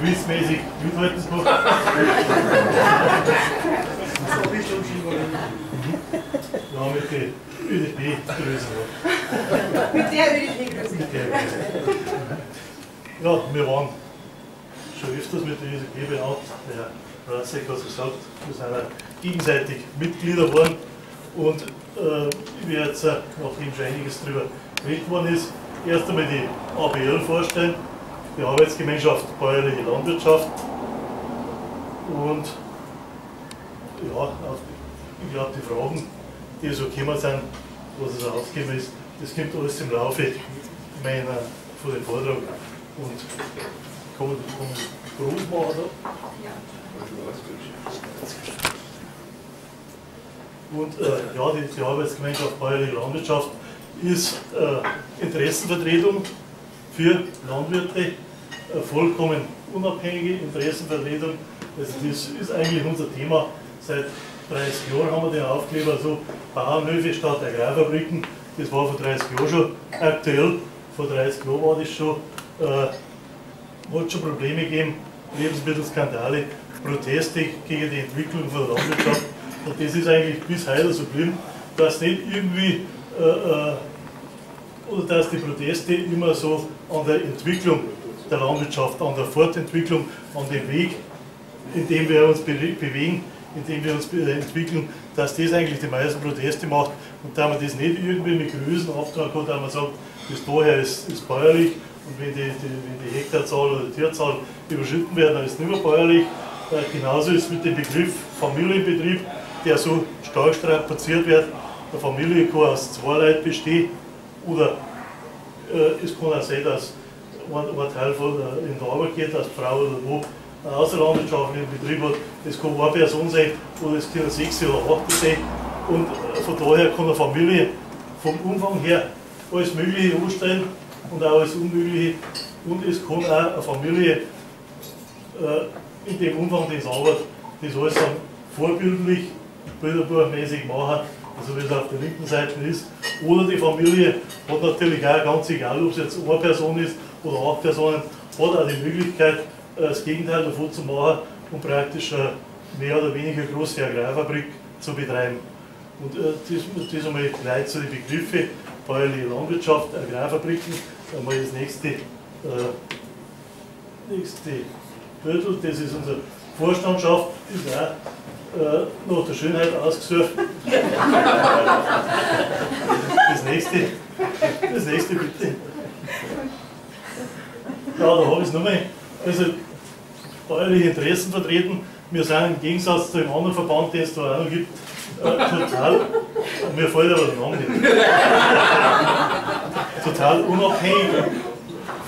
quizmäßig mithalten kann. Ja, mit der ÖDP-Größe. Mit der ÖDP-Größe. Ja, wir waren schon öfters mit der ÖDP benannt. Der Rassek hat es gesagt, wir sind auch gegenseitig Mitglieder geworden. Und ich werde jetzt, nachdem schon einiges darüber geredet worden ist, erst einmal die ABL vorstellen, die Arbeitsgemeinschaft Bäuerliche Landwirtschaft. Und ja, ich glaube, die Fragen, die so gekommen sind, was es ausgegeben ist, das kommt alles im Laufe von dem Vortrag. Und kann man groß machen, oder? Ja. Und ja, die Arbeitsgemeinschaft Bäuerliche Landwirtschaft ist Interessenvertretung für Landwirte, vollkommen unabhängige Interessenvertretung. Also das ist eigentlich unser Thema. Seit 30 Jahren haben wir den Aufkleber, also Bauernhöfe statt Agrarfabriken. Das war vor 30 Jahren schon aktuell. Vor 30 Jahren war das schon, hat schon Probleme gegeben, Lebensmittelskandale, Proteste gegen die Entwicklung von der Landwirtschaft. Und das ist eigentlich bis heute so geblieben, dass nicht irgendwie, oder dass die Proteste immer so an der Entwicklung der Landwirtschaft, an der Fortentwicklung, an dem Weg, in dem wir uns bewegen, in dem wir uns entwickeln, dass das eigentlich die meisten Proteste macht und da man das nicht irgendwie mit Größen auftragen kann, da man sagt, bis daher ist bäuerlich und wenn die Hektarzahl oder die Tierzahl überschritten werden, dann ist es nicht mehr bäuerlich. Genauso ist es mit dem Begriff Familienbetrieb, der so stark strapaziert wird. Eine Familie kann aus 2 Leuten bestehen oder es kann auch sein, dass ein Teil in der Arbeit geht, dass die Frau oder wo einen außerlandwirtschaftlichen Betrieb hat. Das kann eine Person sein oder es können 6 oder 8 sein. Und von daher kann eine Familie vom Umfang her alles Mögliche anstellen und auch alles Unmögliche. Und es kann auch eine Familie in dem Umfang, den es arbeitet, das alles dann vorbildlich, bilderbuchmäßig machen, also wie es auf der linken Seite ist. Oder die Familie hat natürlich auch, ganz egal, ob es jetzt eine Person ist oder 8 Personen, hat auch die Möglichkeit, das Gegenteil davon zu machen und praktisch eine mehr oder weniger große Agrarfabrik zu betreiben. Und das einmal gleich zu den Begriffen, bäuerliche Landwirtschaft, Agrarfabriken, einmal das nächste Viertel, das ist unsere Vorstandschaft, ist auch nach der Schönheit ausgesucht. Das nächste bitte. Ja, da habe ich es nochmal. Also, bäuerliche Interessen vertreten. Wir sind im Gegensatz zu dem anderen Verband, den es da auch noch gibt, total, mir fällt aber der Name nicht, total unabhängig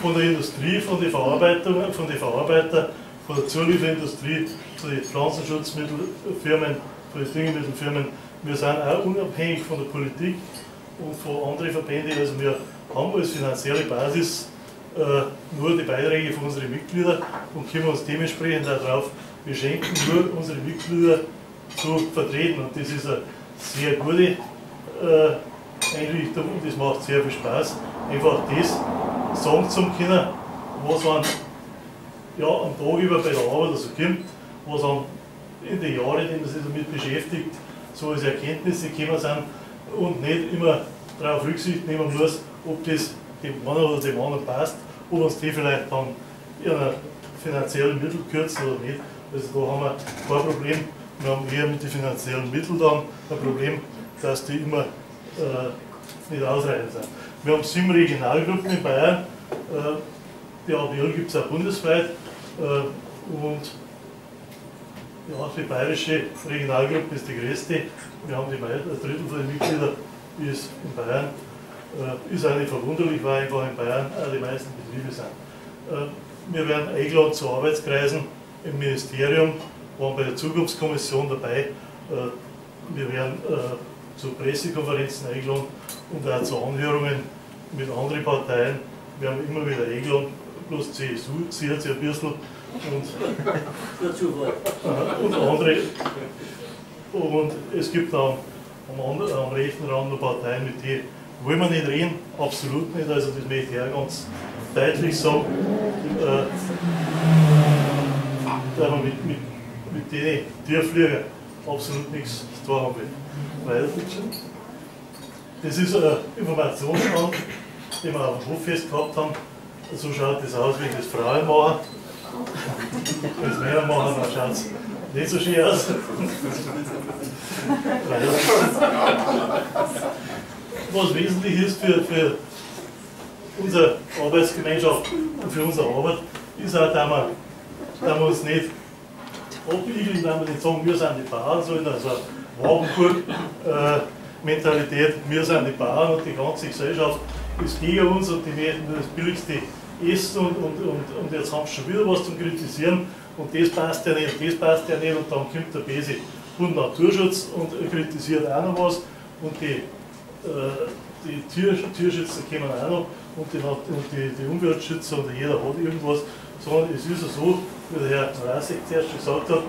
von der Industrie, von den Verarbeitern, von der Zulieferindustrie, zu den Pflanzenschutzmittelfirmen, von den Düngemittelfirmen. Wir sind auch unabhängig von der Politik und von anderen Verbänden. Also wir haben als finanzielle Basis nur die Beiträge von unseren Mitgliedern und können uns dementsprechend auch darauf beschränken, nur unsere Mitglieder zu vertreten. Und das ist eine sehr gute Einrichtung und das macht sehr viel Spaß, einfach das sagen zu können, was man am Tag über bei der Arbeit so kommt, was in den Jahren, in denen man sich damit beschäftigt, so als Erkenntnisse gekommen sind und nicht immer darauf Rücksicht nehmen muss, ob das dem einen oder dem anderen passt, ob uns die vielleicht dann ihre finanziellen Mittel kürzen oder nicht. Also da haben wir kein Problem. Wir haben eher mit den finanziellen Mitteln dann ein Problem, dass die immer nicht ausreichend sind. Wir haben 7 Regionalgruppen in Bayern. Die ABL gibt es auch bundesweit. Und ja, die bayerische Regionalgruppe ist die größte. Wir haben ein Drittel der Mitglieder ist in Bayern. Ist auch nicht verwunderlich, weil einfach in Bayern auch die meisten Betriebe sind. Wir werden eingeladen zu Arbeitskreisen im Ministerium, waren bei der Zukunftskommission dabei. Wir werden zu Pressekonferenzen eingeladen und auch zu Anhörungen mit anderen Parteien. Wir haben immer wieder eingeladen, bloß CSU sieht sich ein bisschen und andere. Und es gibt dann am rechten Rand noch Parteien, mit denen wollen wir nicht reden, absolut nicht, also das möchte ich auch ganz deutlich sagen. mit denen Tierflieger absolut nichts zu tun haben will. Weil das ist ein Informationsstand, den wir auf dem Hoffest gehabt haben. So schaut das aus, wenn das Frauen machen. Wenn es Männer machen, dann schaut es nicht so schön aus. Was wesentlich ist für unsere Arbeitsgemeinschaft und für unsere Arbeit, ist auch, dass wir uns nicht abigeln, wenn wir nicht sagen, wir sind die Bauern, sondern also Wagenburg-Mentalität, wir sind die Bauern und die ganze Gesellschaft ist gegen uns und die möchten nur das billigste essen und jetzt haben sie schon wieder was zum Kritisieren und das passt ja nicht und das passt ja nicht und dann kommt der böse Bund Naturschutz und kritisiert auch noch was und die Tierschützer kommen auch noch und die Umweltschützer und jeder hat irgendwas, sondern es ist ja so, wie der Herr Rasek zuerst schon gesagt hat,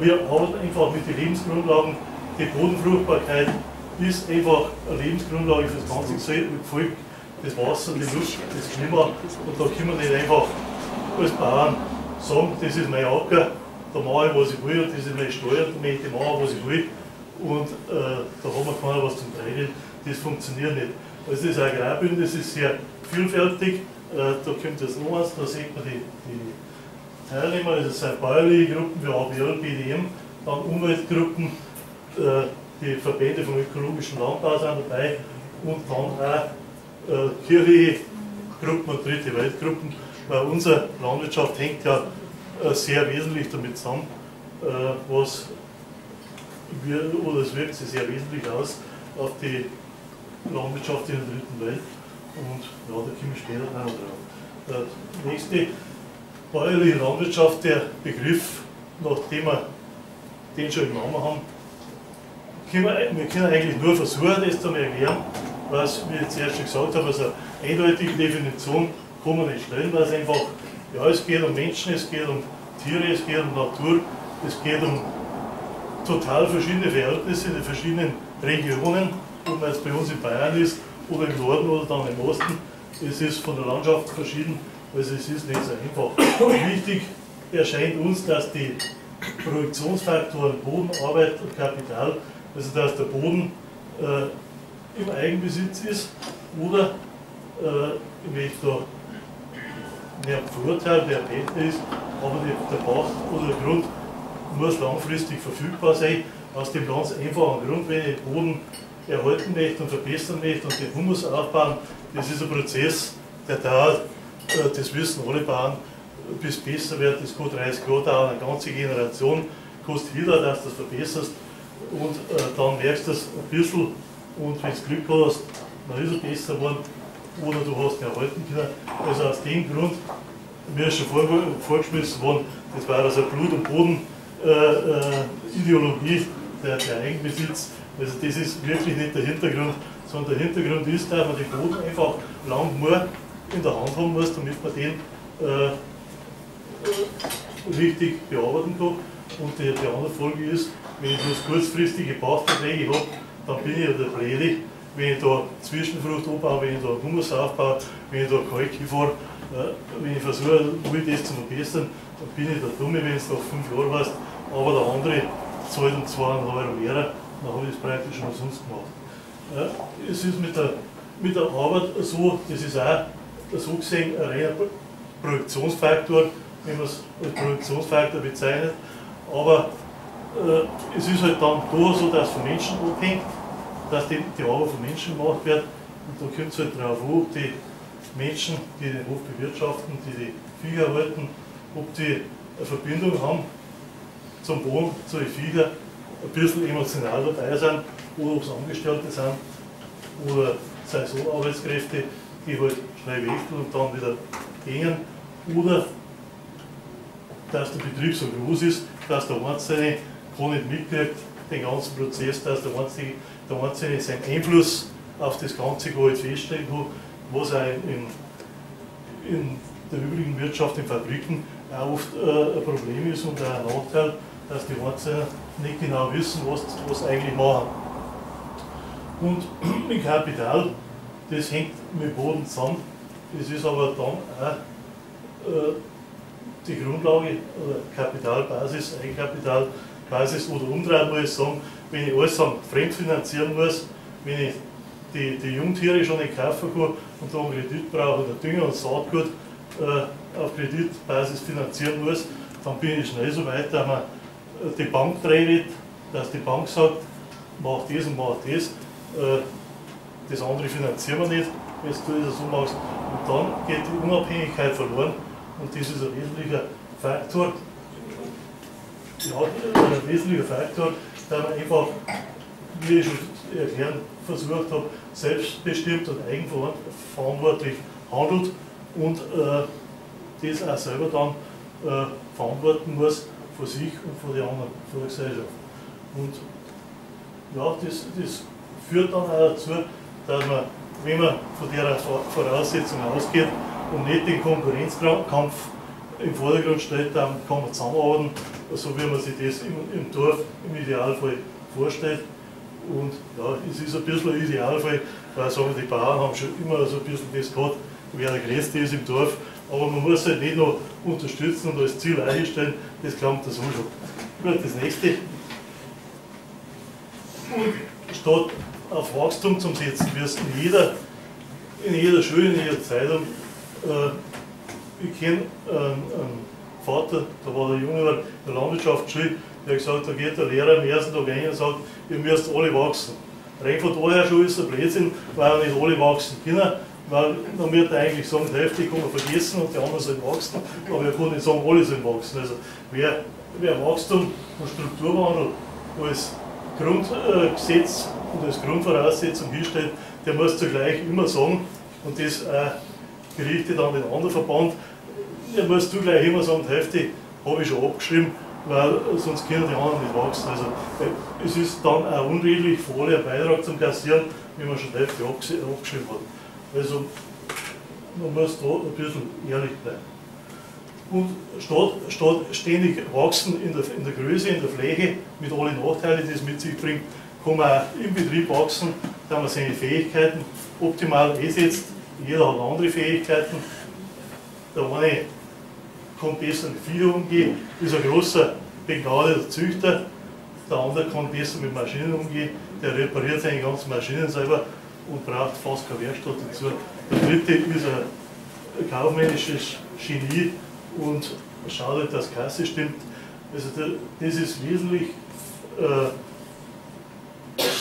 wir arbeiten einfach mit den Lebensgrundlagen, die Bodenfruchtbarkeit ist einfach eine Lebensgrundlage für das ganze Volk, das Wasser, die Luft, das Klima und da können wir nicht einfach als Bauern sagen, das ist mein Acker, da mache ich was ich will und das ist meine Steuer, da möchte ich machen was ich will und da haben wir keiner was zum Teilen, das funktioniert nicht. Also das Agrarbündnis ist sehr vielfältig, da kommt jetzt noch eins, da sieht man die Teilnehmer, also es sind bäuerliche Gruppen wie ABL, BDM, dann Umweltgruppen, die Verbände vom ökologischen Landbau sind dabei und dann auch kirchliche Gruppen und dritte Weltgruppen, weil unsere Landwirtschaft hängt ja sehr wesentlich damit zusammen, es wirkt sich sehr wesentlich aus auf die Landwirtschaft in der dritten Welt und ja, da kommen wir später noch drauf. Der nächste bäuerliche Landwirtschaft, der Begriff, nachdem wir den schon im Namen haben, wir können eigentlich nur versuchen, das zu erklären, was wir jetzt erst schon gesagt haben, also eine eindeutige Definition kann man nicht stellen, weil es einfach, ja, es geht um Menschen, es geht um Tiere, es geht um Natur, es geht um total verschiedene Verhältnisse in den verschiedenen Regionen, ob man jetzt bei uns in Bayern ist oder im Norden oder dann im Osten, es ist von der Landschaft verschieden, also es ist nicht so einfach. Wichtig erscheint uns, dass die Produktionsfaktoren Boden, Arbeit und Kapital, also dass der Boden im Eigenbesitz ist oder ich möchte da mehr beurteilen, wer Pächter ist, aber der Bach oder der Grund muss langfristig verfügbar sein, aus dem ganz einfachen Grund, wenn ich den Boden erhalten möchte und verbessern möchte und den Humus aufbauen, das ist ein Prozess, der dauert, das wissen alle Bauern, bis es besser wird, das kann 30 Jahre dauern, eine ganze Generation kostet wieder, dass du das verbesserst und dann merkst du es ein bisschen und wenn du Glück hast, dann ist es besser geworden oder du hast ihn erhalten können. Also aus dem Grund, mir ist schon vorgeschmissen worden, das war also Blut- und Boden-Ideologie, der Eigenbesitz. Also das ist wirklich nicht der Hintergrund, sondern der Hintergrund ist, dass man den Boden einfach lang nur in der Hand haben muss, damit man den richtig bearbeiten kann. Und die andere Folge ist, wenn ich bloß kurzfristige Pachtverträge habe, dann bin ich ja der Blöde, wenn ich da Zwischenfrucht anbaue, wenn ich da Humus aufbaue, wenn ich da Kalk fahre, wenn ich versuche, das zu verbessern, dann bin ich der Dumme, wenn es nach 5 Jahren heißt, aber der andere zahlt um 2,5 Euro mehr, dann habe ich das praktisch schon umsonst gemacht. Es ist mit der Arbeit so, das ist auch so gesehen ein reiner Produktionsfaktor, wenn man es als Produktionsfaktor bezeichnet, aber es ist halt dann doch so, dass von Menschen abhängt, dass die Arbeit von Menschen gemacht wird und da kommt es halt darauf an, ob die Menschen, die den Hof bewirtschaften, die Viecher halten, ob die eine Verbindung haben zum Boden, zu den Viechern, ein bisschen emotional dabei sind oder ob es Angestellte sind oder Saisonarbeitskräfte, die halt schnell wechseln und dann wieder gehen oder dass der Betrieb so groß ist, dass der Einzelne gar nicht mitkriegt, den ganzen Prozess, dass der Einzelne seinen Einfluss auf das Ganze gar nicht feststellen kann, was auch in der übrigen Wirtschaft, in Fabriken, auch oft ein Problem ist und auch ein Nachteil, dass die Einzelnen nicht genau wissen, was sie eigentlich machen. Und mit Kapital, das hängt mit dem Boden zusammen, das ist aber dann auch die Grundlage oder Kapitalbasis, Eigenkapitalbasis oder umdrehen muss ich sagen, wenn ich alles fremdfinanzieren muss, wenn ich die Jungtiere schon nicht kaufen kann und dann Kredit brauche oder Dünger und Saatgut auf Kreditbasis finanzieren muss, dann bin ich schnell so weit, dass man die Bank dreht, dass die Bank sagt, mach das und mach das, das andere finanzieren wir nicht, wenn du das so machst. Und dann geht die Unabhängigkeit verloren und das ist ein wesentlicher Faktor, dass man einfach, wie ich schon erklären versucht habe, selbstbestimmt und eigenverantwortlich handelt und das auch selber dann verantworten muss von sich und von den anderen, von der Gesellschaft. Und ja, das führt dann auch dazu, dass man, wenn man von der Voraussetzung ausgeht und nicht den Konkurrenzkampf im Vordergrund stellt, dann kann man zusammenarbeiten, so wie man sich das im Dorf im Idealfall vorstellt. Und ja, es ist ein bisschen ein Idealfall, weil sagen, die Bauern haben schon immer so ein bisschen das gehabt, wer der Größte ist im Dorf, aber man muss halt nicht noch unterstützen und als Ziel einstellen, das klappt das so schon. Gut, das nächste. Und statt auf Wachstum zu setzen, wirst in jeder Schule, in jeder Zeitung, ich kenne einen Vater, da war der Junge in der Landwirtschaftsschule, der hat gesagt, da geht der Lehrer am ersten Tag rein und sagt, ihr müsst alle wachsen. Rein von daher schon ist ein Blödsinn, weil nicht alle wachsen können, weil dann wird er eigentlich sagen, die Hälfte kann man vergessen und die anderen sollen wachsen, aber er kann nicht sagen, alle sollen wachsen. Also wer Wachstum und Strukturwandel als Grundgesetz und als Grundvoraussetzung hinstellt, der muss zugleich immer sagen, und das gerichtet an den anderen Verband, der muss zugleich immer sagen, die Hälfte habe ich schon abgeschrieben, weil sonst können die anderen nicht wachsen. Also es ist dann auch unredlich für alle einen Beitrag zum Kassieren, wenn man schon die Hälfte abgeschrieben hat. Also man muss da ein bisschen ehrlich bleiben. Und statt ständig wachsen in der Größe, in der Fläche, mit allen Nachteilen, die es mit sich bringt, kann man auch im Betrieb wachsen, da man seine Fähigkeiten optimal einsetzt. Jeder hat andere Fähigkeiten. Der eine kann besser mit Vieh umgehen, ist ein großer, begnadeter Züchter. Der andere kann besser mit Maschinen umgehen, der repariert seine ganzen Maschinen selber und braucht fast keine Werkstatt dazu. Der dritte ist ein kaufmännisches Genie und schaut halt, dass die Kasse stimmt. Also das ist wesentlich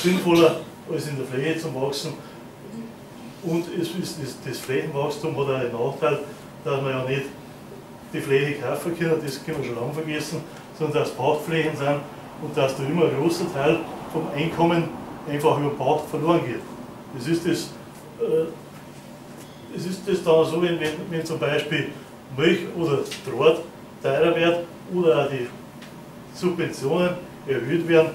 sinnvoller als in der Fläche zu wachsen. Und das Flächenwachstum hat auch den Nachteil, dass man ja nicht die Fläche kaufen können, das können wir schon lange vergessen, sondern dass es Pachtflächen sind und dass da immer ein großer Teil vom Einkommen einfach über Pacht verloren geht. Das ist das dann so, wenn zum Beispiel Milch oder Draht teurer wird oder auch die Subventionen erhöht werden,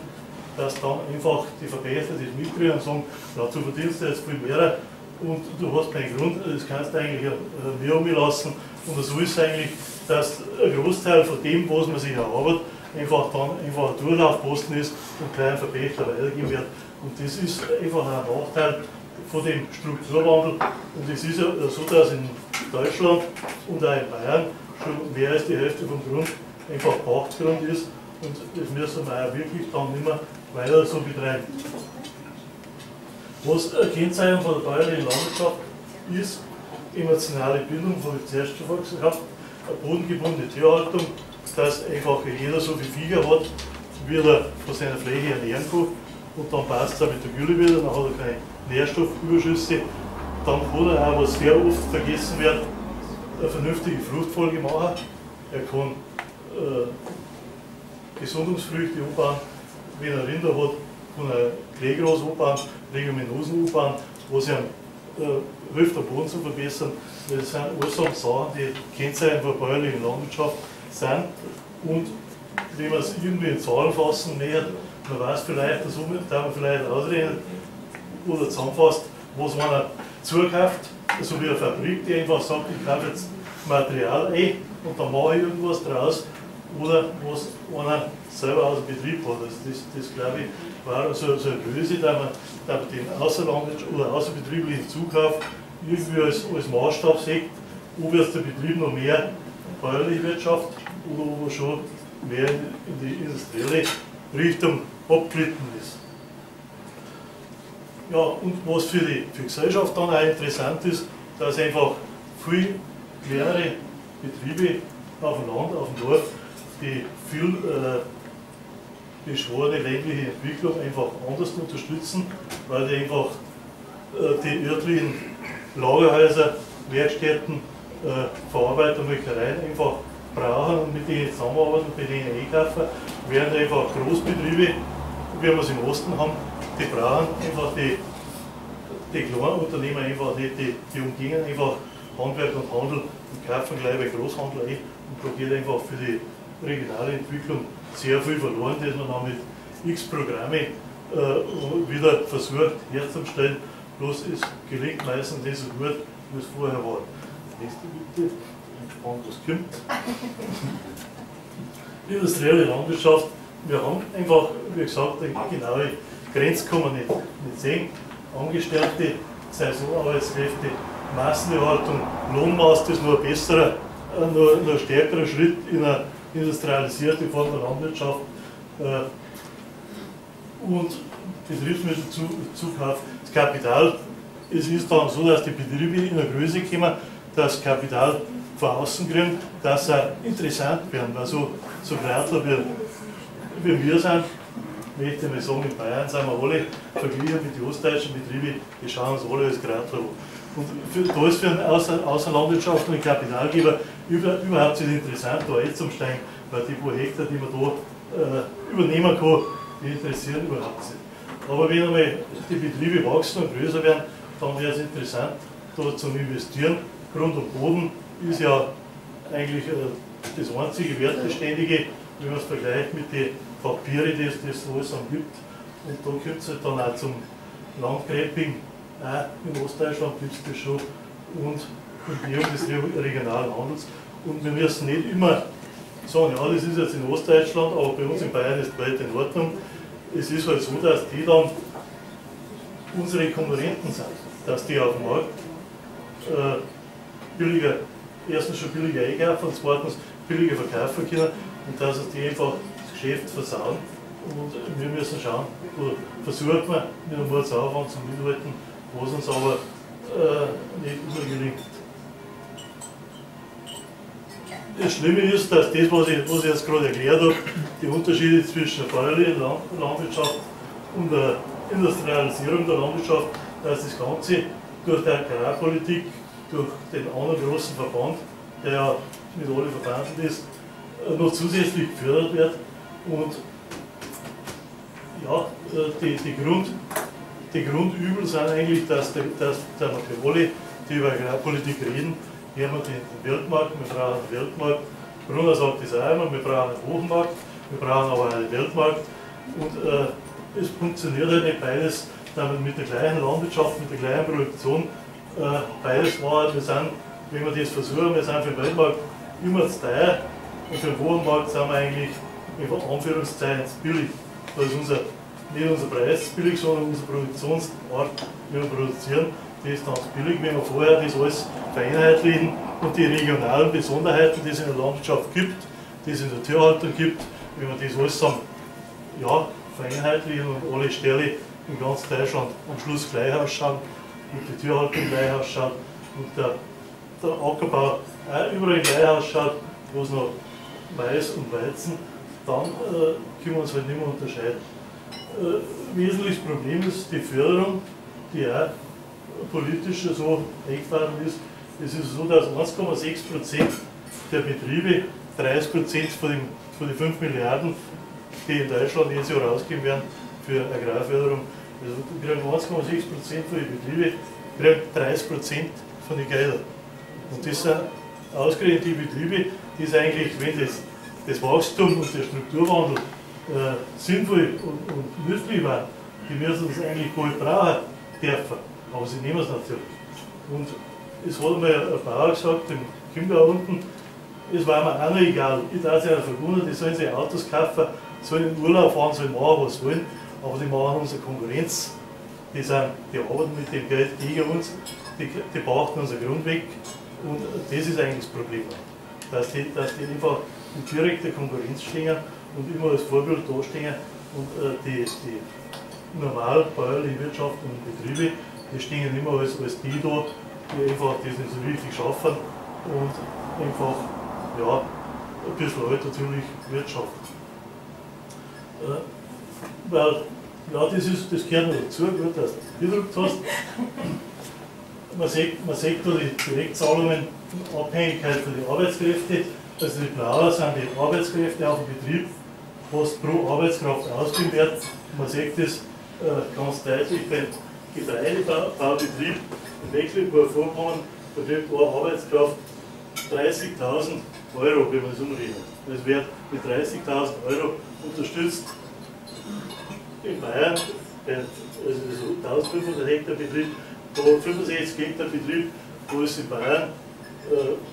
dass dann einfach die Verpächter das mitkriegen und sagen, ja, du verdienst jetzt viel mehr und du hast keinen Grund, das kannst du eigentlich mehr umlassen. Und so ist es eigentlich, dass ein Großteil von dem, was man sich erarbeitet, einfach ein Durchlaufposten ist und kleinen Verpächter weitergegeben wird. Und das ist einfach ein Nachteil von dem Strukturwandel. Und es ist ja so, dass in Deutschland und auch in Bayern schon mehr als die Hälfte vom Grund einfach Pachtgrund ist. Und das müssen wir auch wirklich dann nicht mehr weiter so betreiben. Was eine Kennzeichnung von der bäuerlichen Landwirtschaft ist, emotionale Bildung, habe ich zuerst schon gesagt, eine bodengebundene Tierhaltung, dass einfach jeder so viel Viecher hat, wie er von seiner Fläche ernähren kann. Und dann passt es auch mit der Gülle wieder, dann hat er keine Nährstoffüberschüsse. Dann kann er auch, was sehr oft vergessen wird, eine vernünftige Fruchtfolge machen. Er kann Gesundungsfrüchte anbauen, wenn er Rinder hat, kann er Kleegras anbauen, Leguminosen anbauen, was ihm hilft, den Boden zu verbessern. Das sind alles Sachen, die Kennzeichen der bäuerlichen Landwirtschaft sind. Und wenn man es irgendwie in Zahlen fassen möchte, man weiß vielleicht, dass man vielleicht ausrechnen oder zusammenfasst, was man zukauft, so wie eine Fabrik, die einfach sagt, ich kaufe jetzt Material ein und dann mache ich irgendwas draus, oder was einer selber aus dem Betrieb hat. Also das glaube ich, war so eine Größe, dass man den außerlandwirtschaftlichen oder außerbetrieblichen Zukauf irgendwie als Maßstab sieht, ob jetzt der Betrieb noch mehr bäuerliche Wirtschaft oder ob er schon mehr in die industrielle Richtung abglitten ist. Ja, und was für die Gesellschaft dann auch interessant ist, dass einfach viele kleinere Betriebe auf dem Land, auf dem Dorf, die viel beschworene ländliche Entwicklung einfach anders unterstützen, weil die einfach die örtlichen Lagerhäuser, Werkstätten, Verarbeitung, Molkereien einfach brauchen und mit denen zusammenarbeiten und mit denen einkaufen, während einfach Großbetriebe, wie wir es im Osten haben, die brauchen einfach die kleinen Unternehmer einfach nicht, die umgehen einfach Handwerk und Handel und kaufen gleich bei Großhandel ein und blockiert einfach für die regionale Entwicklung sehr viel verloren, dass man dann mit x Programme wieder versucht herzustellen, bloß es gelingt meistens nicht so gut, wie es vorher war. Nächste bitte, ich bin gespannt, was kommt. Industrielle Landwirtschaft, wir haben einfach, wie gesagt, eine genaue Grenze kann man nicht sehen. Angestellte, Saisonarbeitskräfte, Massenerhaltung, Lohnmaß, das ist nur ein besserer, nur ein stärkerer Schritt in eine industrialisierte Form der Landwirtschaft. Und Betriebsmittelzukauf, das Kapital. Es ist dann so, dass die Betriebe in der Größe kommen, das Kapital von außen kriegen, dass sie interessant werden, weil so Kreuzler wie wir sind, möchte ich mal sagen, in Bayern sind wir alle verglichen mit den ostdeutschen Betrieben, die schauen uns alle als Kreuzler an. Und da ist für einen außerlandwirtschaftlichen Kapitalgeber überhaupt nicht interessant, da einzusteigen, weil die paar Hektar, die man da übernehmen kann, die interessieren überhaupt nicht. Aber wenn einmal die Betriebe wachsen und größer werden, dann wäre es interessant, da zu investieren. Grund und Boden ist ja eigentlich das einzige Wertbeständige, wenn man es vergleicht mit den Papieren, die es alles gibt. Und da kommt es halt dann auch zum Landgrabbing. Auch in Ostdeutschland gibt es das schon. Und Umgehung des regionalen Handels. Und wir müssen nicht immer sagen, ja, das ist jetzt in Ostdeutschland, aber bei uns in Bayern ist die Welt in Ordnung. Es ist halt so, dass die dann unsere Konkurrenten sind, dass die auf dem Markt billiger, erstens schon billiger einkaufen und zweitens billiger verkaufen können und dass die einfach das Geschäft versauen. Und wir müssen schauen, oder versuchen wir mit einem Mordsaufwand zu mithalten, was uns aber nicht immer gelingt. Das Schlimme ist, dass das, was ich jetzt gerade erklärt habe, die Unterschiede zwischen der bäuerlichen Landwirtschaft und der Industrialisierung der Landwirtschaft, dass das Ganze durch die Agrarpolitik, durch den anderen großen Verband, der ja mit allen verbunden ist, noch zusätzlich gefördert wird. Und ja, die Grundübel sind eigentlich, dass wir alle, die über Agrarpolitik reden, hier haben wir den Weltmarkt, wir brauchen einen Weltmarkt. Brunner sagt das auch immer, wir brauchen einen Hochenmarkt, wir brauchen aber einen Weltmarkt. Und es funktioniert halt nicht beides, damit mit der gleichen Landwirtschaft, mit der gleichen Produktion beides war. Wir sind, wenn wir das versuchen, wir sind für den Weltmarkt immer zu teuer und für den Wochenmarkt sind wir eigentlich in Anführungszeichen zu billig. Da ist nicht unser Preis billig, sondern unsere Produktionsart, wie wir produzieren, die ist ganz billig, wenn wir vorher das alles vereinheitlichen und die regionalen Besonderheiten, die es in der Landwirtschaft gibt, die es in der Tierhaltung gibt, wenn wir das alles dann, ja, vereinheitlichen und alle Ställe in ganz Deutschland am Schluss gleich ausschauen und die Tierhaltung gleich ausschaut und der Ackerbau auch überall gleich ausschaut, wo es noch Mais und Weizen, dann können wir uns halt nicht mehr unterscheiden. Wesentliches Problem ist die Förderung, die auch politisch so eingefahren ist. Es ist so, dass 1,6% der Betriebe 30% von den 5 Milliarden, die in Deutschland jedes Jahr rausgeben werden für Agrarförderung, also 1,6% von den Betrieben kriegen 30% von den Geldern. Und das sind ausgerechnet die Betriebe, die es eigentlich, wenn das Wachstum und der Strukturwandel sinnvoll und nützlich waren, die müssen es eigentlich gar nicht brauchen dürfen, aber sie nehmen es natürlich. Und es hat einmal ein Bauer gesagt, im Chiemgau unten, es war mir auch noch egal, ich darf sich verwundern, die sollen sich Autos kaufen, sollen in Urlaub fahren, sollen machen, was wollen, aber die machen unsere Konkurrenz, die arbeiten mit dem Geld gegen uns, die beachten unseren Grund weg und das ist eigentlich das Problem. dass die einfach in direkter Konkurrenz stehen und immer als Vorbild dastehen und die normal bäuerliche Wirtschaft und Betriebe, die stehen immer als die da, die einfach das nicht so richtig schaffen und einfach ja, ein bisschen altertümlich wirtschaften. Weil, ja, das gehört noch dazu, gut, dass du gedruckt hast. Man sieht da die Direktzahlungen in Abhängigkeit von den Arbeitskräften. Also die blauen sind die Arbeitskräfte auf dem Betrieb, was pro Arbeitskraft ausgegeben wird. Man sieht das ganz deutlich beim Getreidebaubetrieb in Mecklenburg-Vorpommern verkriegt eine Arbeitskraft 30.000 Euro, wenn man das umrechnet. Das wird mit 30.000 Euro unterstützt. In Bayern, also das 1500 Hektar Betrieb, da 65 Hektar Betrieb, wo es in Bayern,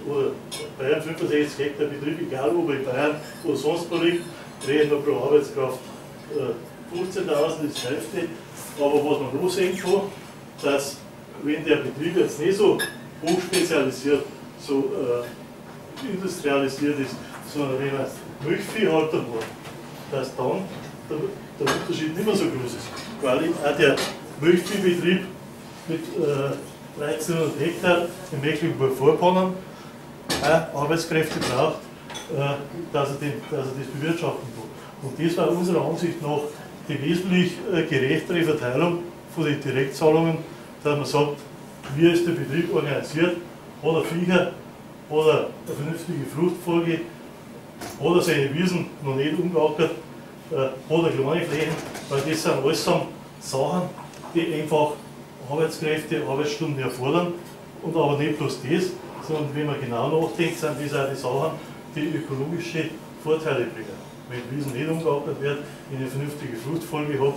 oder Bayern 65 Hektar Betrieb, egal ob in Bayern oder sonst wo liegt, reden wir pro Arbeitskraft 15.000, das ist die Hälfte. Aber was man noch sehen kann, dass wenn der Betrieb jetzt nicht so hochspezialisiert, so industrialisiert ist, sondern wenn man Milchviehhaltung hat, dass dann der Unterschied nicht mehr so groß ist. Weil auch der Milchviehbetrieb mit 1300 Hektar in Mecklenburg-Vorpommern auch Arbeitskräfte braucht, dass er das bewirtschaften kann. Und das war unserer Ansicht nach die wesentlich gerechtere Verteilung von den Direktzahlungen, dass man sagt, wie ist der Betrieb organisiert, hat er Viecher, hat er eine vernünftige Fruchtfolge, hat er seine Wiesen noch nicht umgeackert, hat er kleine Flächen, weil das sind alles Sachen, die einfach Arbeitskräfte, Arbeitsstunden erfordern und aber nicht bloß das, sondern wenn man genau nachdenkt, sind das auch die Sachen, die ökologische Vorteile bringen. Wenn die Wiesen nicht umgeackert wird, wenn ich eine vernünftige Fruchtfolge habe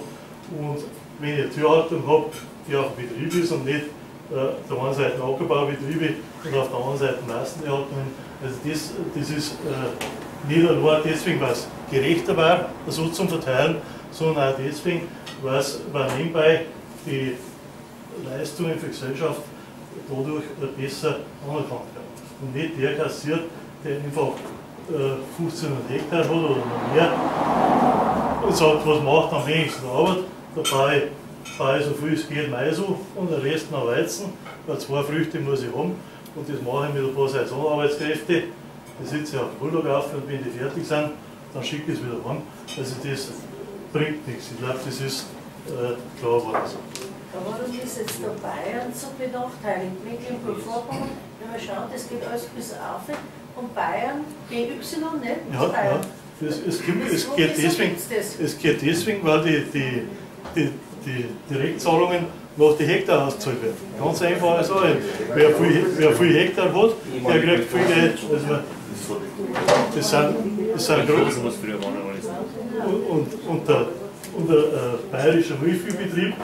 und wenn ich eine Tierhaltung habe, die auf dem Betrieb ist und nicht auf der einen Seite Ackerbaubetriebe und auf der anderen Seite Massentierhaltungen. Also das ist nicht nur deswegen, weil es gerechter war, so zum Verteilen, sondern auch deswegen, weil nebenbei die Leistungen für die Gesellschaft dadurch besser anerkannt werden. Und nicht der kassiert, der einfach 1500 Hektar hat oder noch mehr und sagt, was macht am wenigsten Arbeit, da baue ich so viel es geht Mais an und den Rest noch Weizen, weil 2 Früchte muss ich haben und das mache ich mit ein paar Saisonarbeitskräfte, die sitzen auf dem Bulldog auf und wenn die fertig sind, dann schicke ich es wieder heim. Also das bringt nichts, ich glaube, das ist klar geworden. Warum ist jetzt der Bayern so benachteiligt? Mecklenburg-Vorpommern, wenn man schaut, das geht alles bis auf und Bayern, BY nicht? Ja, Bayern. Ja. Es geht deswegen, weil die Direktzahlungen nach den Hektar ausgezahlt werden. Ganz einfache Sache. Wer viel Hektar hat, der kriegt viel Geld. Also, das sind groß. Und der bayerische Milchviehbetrieb,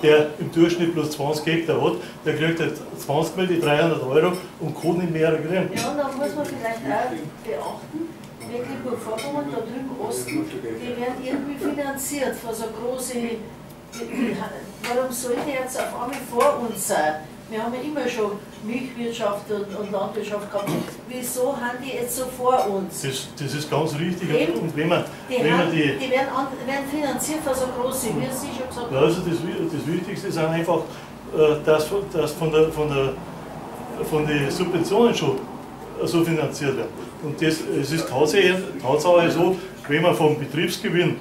der im Durchschnitt bloß 20 Hektar hat, der kriegt halt 20 mal die 300 Euro und kann nicht mehr kriegen. Ja, und dann muss man vielleicht auch beachten, Mecklenburg-Vorpommern, da drüben im Osten, die werden irgendwie finanziert von so großen. Warum soll die jetzt auf einmal vor uns sein? Wir haben ja immer schon Milchwirtschaft und Landwirtschaft gehabt. Wieso haben die jetzt so vor uns? Das ist ganz richtig. Und die werden finanziert von so großen, wie Sie schon gesagt haben. Ja, also das Wichtigste ist einfach, dass von den Subventionen schon so finanziert wird. Und es ist Tatsache so, wenn man vom Betriebsgewinn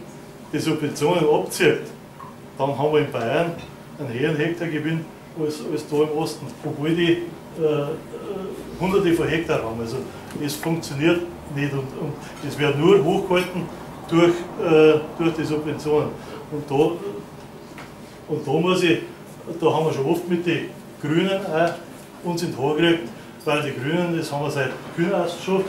die Subventionen abzieht, dann haben wir in Bayern einen höheren Hektargewinn als da im Osten, obwohl die hunderte von Hektar haben. Also es funktioniert nicht und es wird nur hochgehalten durch die Subventionen. Und da haben wir schon oft mit den Grünen auch uns in den Haar gekriegt, weil die Grünen, das haben wir seit Kühnast schon,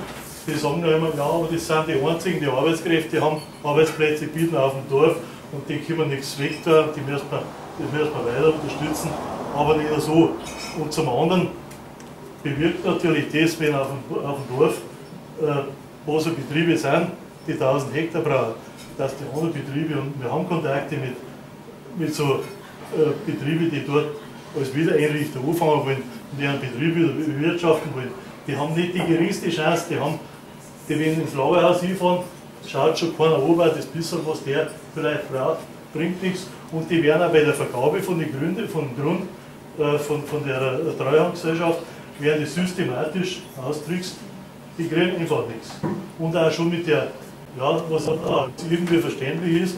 die sagen ja immer, ja, aber das sind die einzigen, die Arbeitskräfte haben, Arbeitsplätze bieten auf dem Dorf und die können nichts weg tun, das müssen wir weiter unterstützen, aber nicht so. Und zum anderen bewirkt natürlich das, wenn auf dem Dorf, wo so Betriebe sind, die 1000 Hektar brauchen, dass die anderen Betriebe, und wir haben Kontakte mit so Betrieben, die dort als Wiedereinrichter anfangen wollen und deren Betriebe bewirtschaften wollen, die haben nicht die geringste Chance, die werden ins Lagerhaus hinfahren, schaut schon keiner an, weil das bisschen, was der vielleicht braucht, bringt nichts. Und die werden auch bei der Vergabe von den Gründen, von der Treuhandgesellschaft, werden die systematisch austrickst, die kriegen einfach nichts. Und auch schon mit der, ja, was auch irgendwie verständlich ist,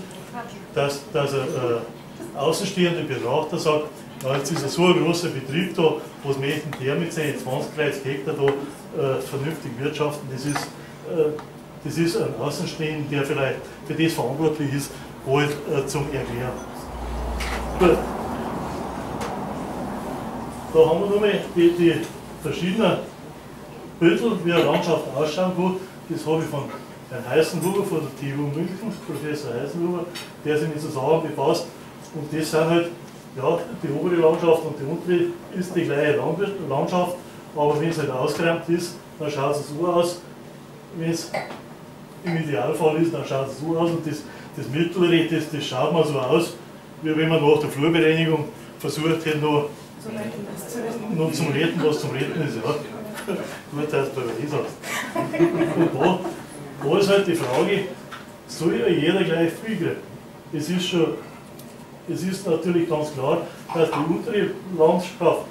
dass ein außenstehender Betrachter sagt, ja, jetzt ist so ein großer Betrieb da, was möchten der mit seinen 20, 30 Hektar da vernünftig wirtschaften, das ist ein Außenstehender, der vielleicht für das verantwortlich ist, halt zum Erklären. Gut. Da haben wir nochmal die verschiedenen Bilder, wie eine Landschaft ausschauen kann. Das habe ich von Herrn Heißenhuber, von der TU München, Professor Heißenhuber, der sich mit so Sachen befasst. Und das sind halt, ja, die obere Landschaft und die untere ist die gleiche Landschaft, aber wenn es halt ausgeräumt ist, dann schaut es so aus. Wenn es im Idealfall ist, dann schaut es so aus. Und das Mittlere, das schaut mal so aus, wie wenn man nach der Flurbereinigung versucht hätte, noch zum Retten, was zum Retten ist. Ja. Gut, dass du bei sagst. Und da ist halt die Frage, soll ja jeder gleich viel kriegen? Es ist natürlich ganz klar, dass die untere Landschaft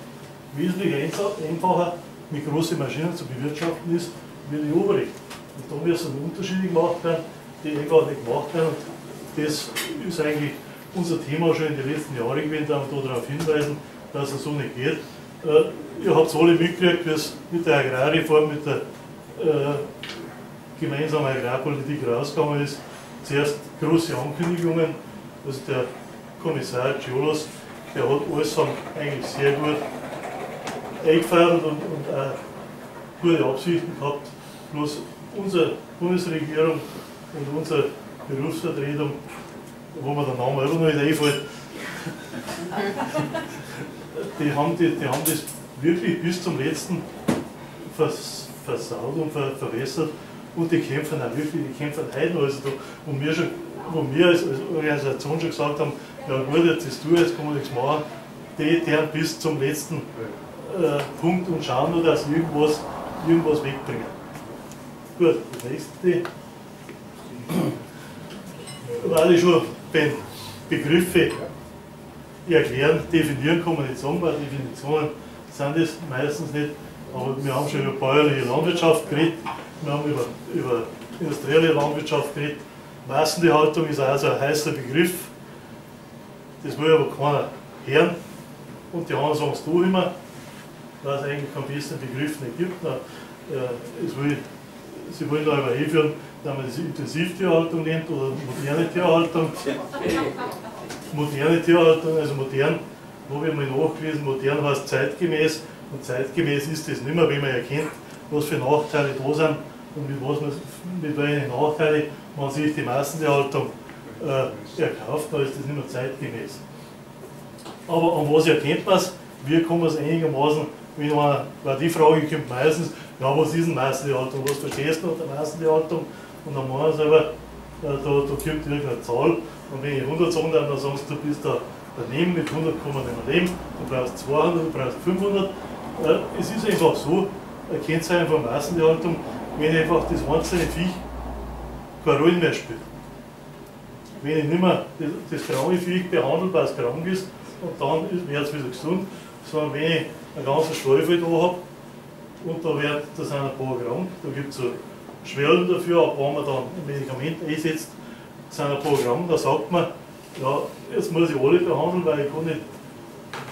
wesentlich einfacher mit großen Maschinen zu bewirtschaften ist, wie die obere. Und da müssen Unterschiede gemacht werden, die einfach nicht gemacht werden. Und das ist eigentlich unser Thema schon in den letzten Jahren gewesen, da wir darauf hinweisen, dass es so nicht geht. Ihr habt es alle mitgekriegt, wie es mit der Agrarreform, mit der gemeinsamen Agrarpolitik rausgegangen ist. Zuerst große Ankündigungen, also der Kommissar Ciolos, der hat alles eigentlich sehr gut eingefordert und auch gute Absichten gehabt. Bloß unsere Bundesregierung und unsere Berufsvertretung, wo mir der Name immer noch nicht einfällt, die haben das wirklich bis zum letzten versaut und verwässert und die kämpfen auch wirklich, die kämpfen heute noch. Also da, wo wir als Organisation schon gesagt haben, ja gut, jetzt ist du, jetzt kann man nichts machen, die bis zum letzten Punkt und schauen nur, dass sie irgendwas wegbringen. Gut, das nächste. Weil ich schon den Begriffe erklären, definieren kann man nicht sagen, weil Definitionen sind das meistens nicht, aber wir haben schon über bäuerliche Landwirtschaft geredet, wir haben über industrielle Landwirtschaft geredet. Massentierhaltung ist auch so ein heißer Begriff, das will aber keiner hören und die anderen sagen es da immer, weil es eigentlich keinen besseren Begriff nicht gibt. Sie wollen da aber einführen, dass man das Intensivtierhaltung nennt oder moderne Tierhaltung. Moderne Tierhaltung, also modern, wo habe ich mal nachgelesen, modern heißt zeitgemäß und zeitgemäß ist das nicht mehr, wenn man erkennt, was für Nachteile da sind und mit welchen Nachteilen man sich die Massentierhaltung erkauft, dann ist das nicht mehr zeitgemäß. Aber an was erkennt man es? Wie kann man es einigermaßen, weil die Frage kommt meistens, ja, was ist denn Massentierhaltung, was verstehst du unter Massentierhaltung? Und dann meinen sie aber, da kommt irgendeine Zahl und wenn ich 100 sagen dann sagst du, du bist da daneben, mit 100 kann man nicht mehr leben, du brauchst 200, du brauchst 500. Es ist einfach so, eine Kennzeichen von Massentierhaltung, wenn einfach das einzelne Viech keine Rolle mehr spielt. Wenn ich nicht mehr das kranke Viech behandle, weil es krank ist, und dann wird es wieder gesund, sondern wenn ich einen ganzen Stall da habe und da sind ein paar krank, da gibt es so Schwellen dafür, ab wann man dann ein Medikament einsetzt, sind ein paar krank, da sagt man, ja, jetzt muss ich alle behandeln, weil ich kann nicht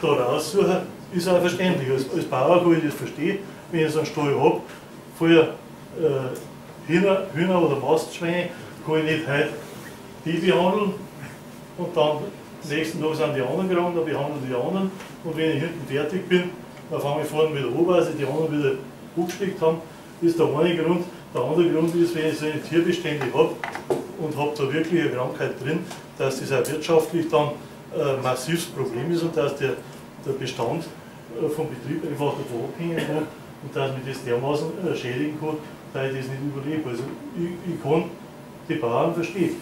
da raussuchen, ist auch verständlich. Als Bauer kann ich das verstehen, wenn ich so einen Stall habe, vorher Hühner oder Mastschweine, kann ich nicht heute die behandeln und dann nächsten Tag sind die anderen krank, dann behandle ich die anderen und wenn ich hinten fertig bin, dann fange ich vorne wieder an, weil sie die anderen wieder hochgesteckt haben. Das ist der eine Grund. Der andere Grund ist, wenn ich so eine Tierbestände habe und habe da wirklich eine Krankheit drin, dass das auch wirtschaftlich dann ein massives Problem ist und dass der Bestand vom Betrieb einfach davon abhängen kann und dass mich das dermaßen schädigen kann, dass ich das nicht überlebe. Also ich kann die Bauern verstehen.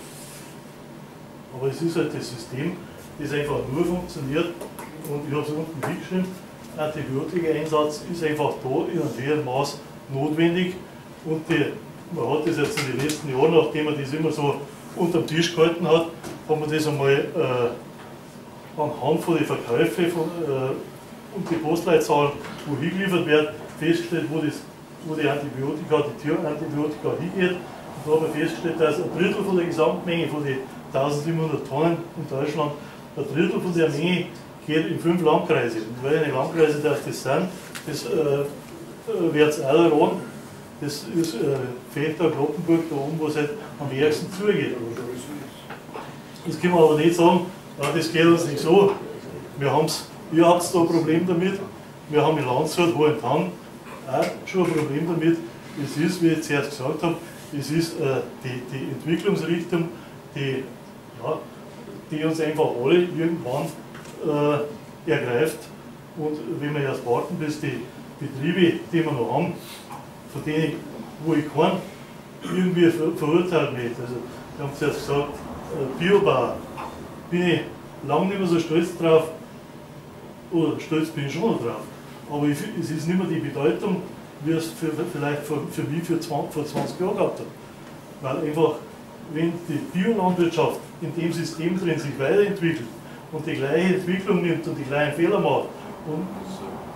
Aber es ist halt das System, das einfach nur funktioniert und ich habe es unten hingeschrieben, Antibiotika-Einsatz ist einfach da in einem höheren Maß, notwendig und man hat das jetzt in den letzten Jahren, nachdem man das immer so unter dem Tisch gehalten hat, haben wir das einmal anhand von den Verkäufen und die Postleitzahlen, wo hingeliefert wird, festgestellt, wo die Antibiotika, die Tierantibiotika hingeht. Und da haben wir festgestellt, dass ein Drittel von der Gesamtmenge von den 1700 Tonnen in Deutschland, ein Drittel von der Menge geht in 5 Landkreise. Und welche Landkreise das sind, das Werts-Eileron, das ist Vechta, Kloppenburg, da oben, wo es halt am ärgsten zugeht. Das können wir aber nicht sagen, das geht uns nicht so. Ihr habt da ein Problem damit, wir haben in Landshut, Hohentann auch schon ein Problem damit. Es ist, wie ich zuerst gesagt habe, es ist die Entwicklungsrichtung, die uns einfach alle irgendwann ergreift. Und wenn wir erst warten, bis die Betriebe, die wir noch haben, von denen, wo ich keinen irgendwie verurteilen möchte, also wir haben zuerst gesagt, Biobauer, bin ich lange nicht mehr so stolz drauf, oder stolz bin ich schon noch drauf, aber es ist nicht mehr die Bedeutung, wie es vielleicht für mich vor 20 Jahren gehabt hat. Weil einfach, wenn die Biolandwirtschaft in dem System drin sich weiterentwickelt und die gleiche Entwicklung nimmt und die gleichen Fehler macht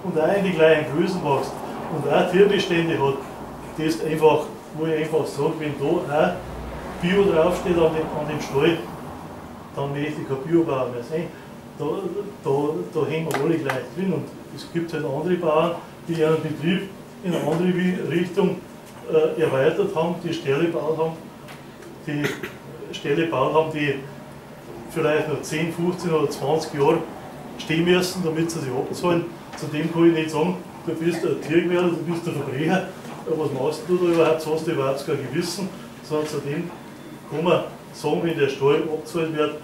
und auch in die gleichen Größen wächst und auch Tierbestände hat, das einfach, wo ich einfach sage, wenn da auch Bio draufsteht an dem Stall, dann möchte ich kein Biobauer mehr sein. Da hängen wir alle gleich drin und es gibt halt andere Bauern, die ihren Betrieb in eine andere Richtung erweitert haben, die Ställe gebaut haben, die vielleicht noch 10, 15 oder 20 Jahre stehen müssen, damit sie sich abzahlen. Zudem kann ich nicht sagen, du bist ein Tierquäler, du bist ein Verbrecher, was machst du da überhaupt, hast du überhaupt kein Gewissen, sondern zudem kann man sagen, wenn der Stall abgezahlt wird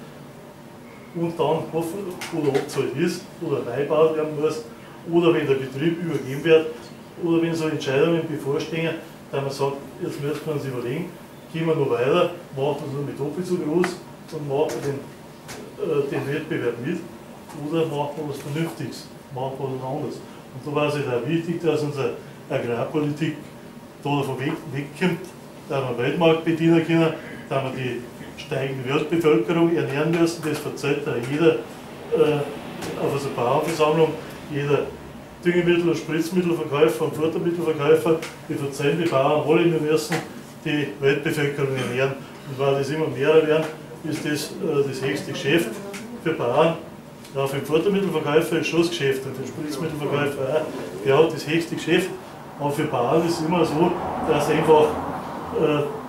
und dann oder abgezahlt ist oder neu gebaut werden muss, oder wenn der Betrieb übergeben wird, oder wenn so Entscheidungen bevorstehen, dass man sagt, jetzt müssen wir uns überlegen, gehen wir noch weiter, machen wir es mit doppelt so groß und machen wir den Wettbewerb mit, oder machen wir was Vernünftiges, machen wir was anderes. Und da war es halt auch wichtig, dass unsere Agrarpolitik da davon wegkommt, dass wir Weltmarkt bedienen können, dass wir die steigende Weltbevölkerung ernähren müssen. Das verzeiht auch jeder auf einer Bauernversammlung, jeder Düngemittel- und Spritzmittelverkäufer und Futtermittelverkäufer, die verzeihen die Bauern alle, wir müssen die Weltbevölkerung ernähren. Und weil das immer mehr werden, ist das das höchste Geschäft für Bauern. Ja, für den Futtermittelverkäufer ist schon das Geschäft und für den Spritzmittelverkäufer auch. Der hat das höchste Geschäft. Aber für Bauern ist es immer so, dass sie einfach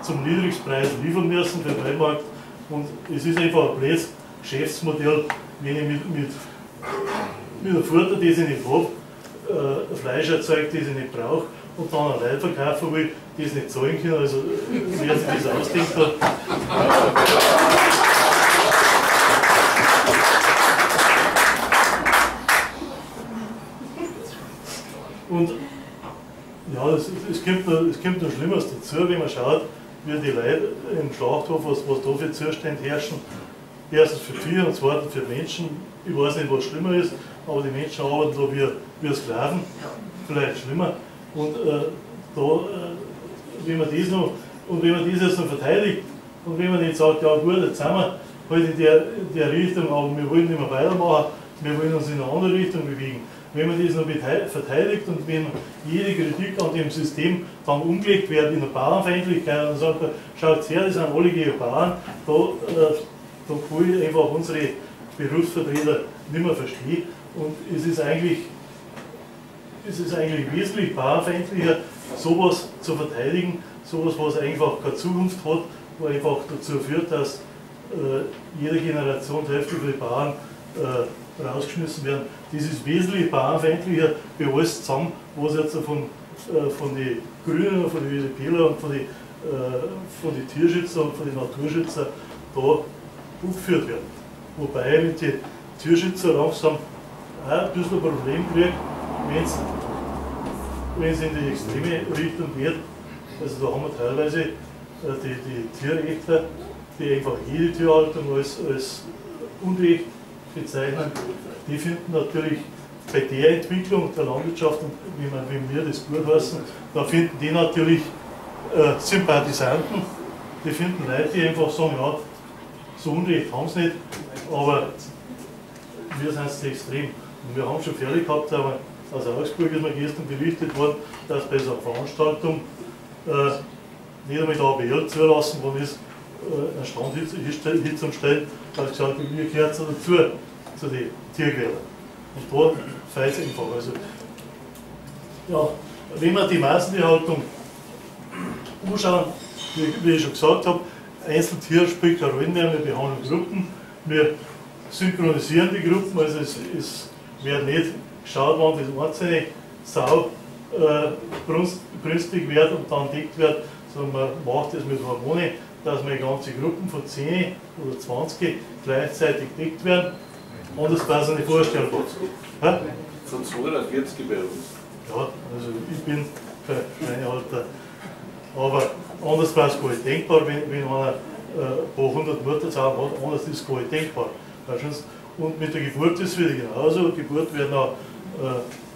zum Niedrigstpreis liefern müssen für den Weltmarkt. Und es ist einfach ein blödes Geschäftsmodell, wenn ich mit einem Futter, das ich nicht habe, Fleisch erzeugt, das ich nicht brauche, und dann ein Leid verkaufen will, das nicht zahlen kann. Also, wer sich das ausdenkt hat. Und ja, es kommt noch Schlimmeres dazu, wenn man schaut, wie die Leute im Schlachthof, was da für Zustände herrschen. Erstens für Tiere und zweitens für Menschen. Ich weiß nicht, was schlimmer ist, aber die Menschen arbeiten da wie Sklaven, vielleicht schlimmer. Und wenn man das jetzt noch verteidigt und wenn man nicht sagt, ja gut, jetzt sind wir halt in der Richtung, aber wir wollen nicht mehr weitermachen, wir wollen uns in eine andere Richtung bewegen. Wenn man das noch verteidigt und wenn jede Kritik an dem System dann umgelegt wird in eine Bauernfeindlichkeit, dann sagt man, schaut her, das sind alle gegen Bauern, da kann ich einfach unsere Berufsvertreter nicht mehr verstehen. Und es ist eigentlich wesentlich bauernfeindlicher, sowas zu verteidigen, sowas, was einfach keine Zukunft hat, wo einfach dazu führt, dass jede Generation die Hälfte der Bauern rausgeschmissen werden. Das ist wesentlich bauernfeindlicher wie alles zusammen, was jetzt von den Grünen, von den ÖDPler und von den Tierschützern und von den Naturschützern da aufgeführt wird. Wobei mit den Tierschützern langsam auch ein bisschen ein Problem kriegt, wenn es in die extreme Richtung geht. Also da haben wir teilweise die Tierrechtler, die einfach jede Tierhaltung als Unrecht bezeichnen. Die finden natürlich bei der Entwicklung der Landwirtschaft und wie wir das gut heißen, da finden die natürlich Sympathisanten, die finden Leute, die einfach sagen, ja, so Unrecht haben sie nicht, aber wir sind es extrem. Und wir haben schon Fälle gehabt, aber aus Augsburg ist mir gestern berichtet worden, dass bei so einer Veranstaltung nicht einmal der ABL zulassen worden ist, einen Stand hinzustellen, weil es gesagt hat, wir gehören dazu, zu den Tierquälern. Und da fällt es einfach. Also, ja, wenn wir die Massentierhaltung anschauen, wie ich schon gesagt habe, Einzeltier spielt keine Rolle mehr, wir behandeln Gruppen, wir synchronisieren die Gruppen, also es wird nicht geschaut, wann das einzelne Sau brünstig wird und dann dick wird, sondern man macht das mit Hormone, dass man ganze Gruppen von 10 oder 20 gleichzeitig dick werden. Anders war es nicht vorstellbar. Von 240 bei uns. Ja, also ich bin kein Schweinehalter. Aber anders war es gar nicht denkbar, wenn einer ein paar hundert Mutterzahlen hat, anders ist es gar nicht denkbar. Und mit der Geburt ist es wieder genauso. Die Geburt wird auch,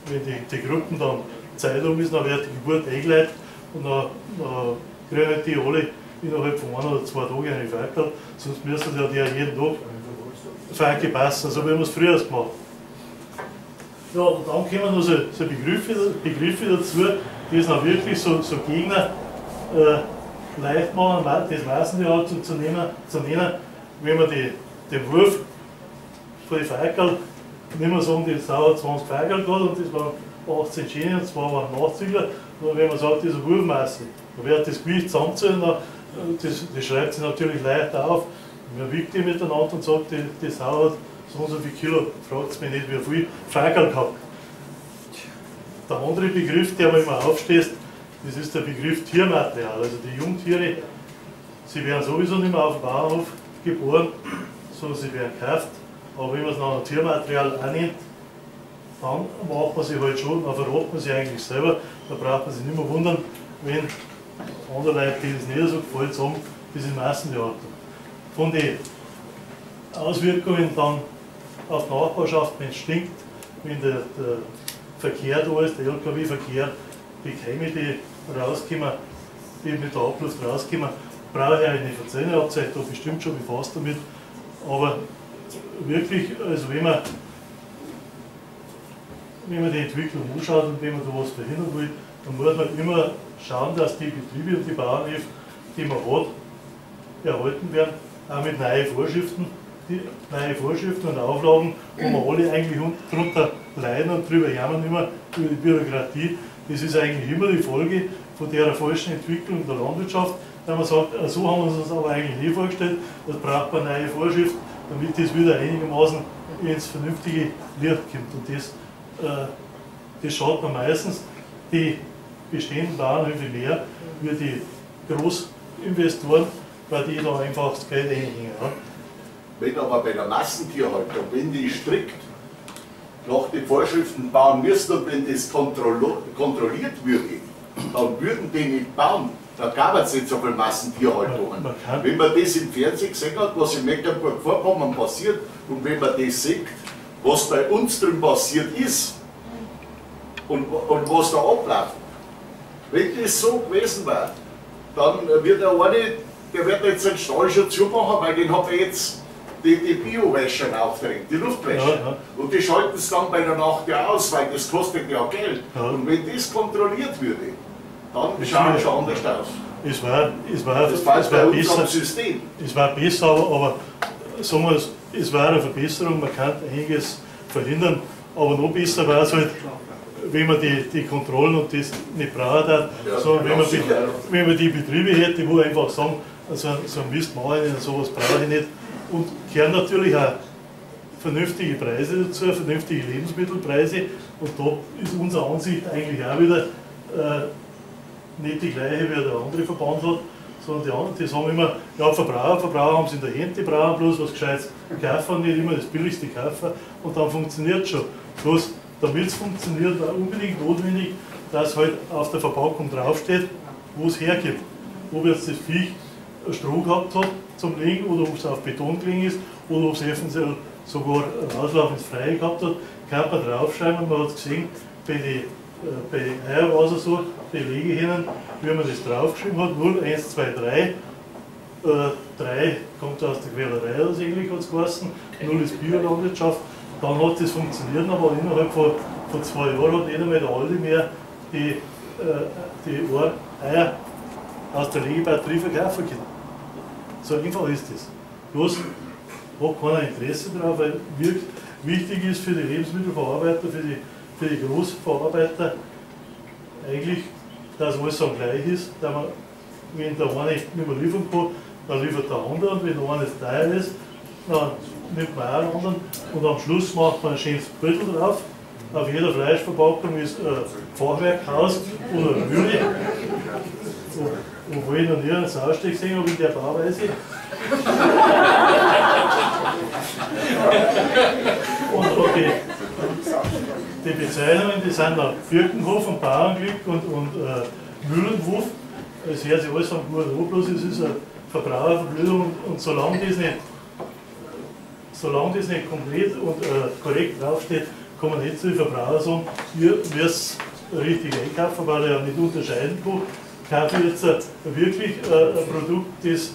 wenn die Gruppen dann Zeit um ist, dann wird die Geburt eingeleitet und dann kriegen die alle innerhalb von 1 oder 2 Tagen eine Ferkel, sonst müssen die ja jeden Tag Ferkel passen, also wie wir es früher gemacht. Ja, und dann kommen noch so Begriffe dazu, die es dann wirklich so Gegner leicht machen, das Massentierhaltung halt zu nennen, wenn man den Wurf von den Ferkel, nicht mehr sagen, die Sau hat 20 Ferkel gehabt und das waren 18 Schäne und 2 waren Nachzügler, sondern wenn man sagt, das ist eine Wurfmasse, dann wird das Gewicht zusammenzählen, das schreibt sich natürlich leicht auf. Man wiegt die miteinander und sagt, die Sau hat so und so viel Kilo, fragt es mich nicht, wie viel Ferkel gehabt. Der andere Begriff, der mir immer aufstößt, das ist der Begriff Tiermaterial. Also die Jungtiere, sie werden sowieso nicht mehr auf dem Bauernhof geboren, sondern sie werden gekauft. Aber wenn man es nach Tiermaterial annimmt, dann macht man sich halt schon, dann verrät man sich eigentlich selber. Da braucht man sich nicht mehr wundern, wenn andere Leute, denen es nicht so gefällt, sagen, das ist Massentierhaltung. Von den Auswirkungen dann auf die Nachbarschaft, wenn es stinkt, wenn der Verkehr da ist, der LKW-Verkehr, die Keime, die rauskommen, die mit der Abluft rauskommen, brauche ich eigentlich nicht erzählen, ich habe Zeit da bestimmt schon befasst damit, aber wirklich, also wenn man die Entwicklung anschaut und wenn man da was verhindern will, dann muss man immer schauen, dass die Betriebe und die Bauernhöfe, die man hat, erhalten werden, auch mit neuen Vorschriften und Auflagen, wo wir alle eigentlich darunter leiden und darüber jammern immer, über die Bürokratie. Das ist eigentlich immer die Folge von der falschen Entwicklung der Landwirtschaft, wenn man sagt, so haben wir uns das aber eigentlich nie vorgestellt, das braucht man neue Vorschriften, damit das wieder einigermaßen ins vernünftige Licht kommt. Und das schaut man meistens die bestehenden Bauernhöfe mehr wie die Großinvestoren, weil die da einfach das Geld einhängen. Ja. Wenn aber bei der Massentierhaltung, wenn die strikt nach den Vorschriften bauen müssen und wenn das kontrolliert würde, dann würden die nicht bauen. Da gab es nicht so viel Massentierhaltungen. Wenn man das im Fernsehen gesehen hat, was in Mecklenburg-Vorpommern passiert, und wenn man das sieht, was bei uns drin passiert ist und was da abläuft, wenn das so gewesen wäre, dann wird der wird jetzt den Stall schon zumachen, weil den habe ich jetzt die Bio-Wäsche aufdrängt, die Luftwäsche. Ja, ja. Und die schalten es dann bei der Nacht ja aus, weil das kostet ja Geld. Ja. Und wenn das kontrolliert würde, dann schaut es schon anders aus. Es war besser, System. Es war besser, aber sagen wir, es war eine Verbesserung, man kann einiges verhindern, aber noch besser war es halt, wenn man die Kontrollen und das nicht braucht hat, ja, sondern wenn man die Betriebe hätte, wo einfach sagen, so ein Mist mache ich nicht, sowas brauche ich nicht. Und kehren natürlich auch vernünftige Preise dazu, vernünftige Lebensmittelpreise. Und da ist unsere Ansicht eigentlich auch wieder nicht die gleiche, wie der andere Verband hat, sondern die anderen, die sagen immer, ja, Verbraucher haben sie in der Hand, die brauchen bloß was Gescheites kaufen, nicht immer das Billigste kaufen und dann funktioniert es schon. Bloß, damit es funktioniert, war unbedingt notwendig, dass halt auf der Verpackung draufsteht, wo es herkommt. Ob jetzt das Viech Stroh gehabt hat zum Legen oder ob es auf Beton gelegen ist oder ob es eventuell sogar Auslauf ins Freie gehabt hat, kann man draufschreiben. Man hat es gesehen, bei Eierwasser so, die Legehennen, wie man das draufgeschrieben hat, 0, 1, 2, 3. 3 kommt aus der Quälerei, das eigentlich hat es geheißen, 0 ist Biolandwirtschaft. Dann hat das funktioniert, aber innerhalb von 2 Jahren hat nicht einmal der Aldi mehr die Eier aus der Legebatterie verkaufen können. So einfach ist das. Bloß hat keiner Interesse drauf, weil wichtig ist für die Lebensmittelverarbeiter, für die Großverarbeiter eigentlich, dass alles so gleich ist, dass man, wenn der eine nicht mehr liefern kann, dann liefert der andere, und wenn der eine teuer ist, dann nimmt man auch einen anderen, und am Schluss macht man ein schönes Beutel drauf. Auf jeder Fleischverpackung ist ein Fachwerkhaus oder eine Mühle. Obwohl ich noch nie einen Sausteg gesehen habe in der Bauweise. Und die Bezeichnungen, die sind dann Birkenhof und Bauernglück und Mühlenhof. Es hört sich alles am guten an, bloß es ist eine Verbraucherverblödung, und solange das nicht komplett und korrekt draufsteht, kann man nicht zu den Verbrauchern sagen, ihr müsst richtig einkaufen, weil er ja nicht unterscheiden kann. Kaufe ich jetzt wirklich ein Produkt, das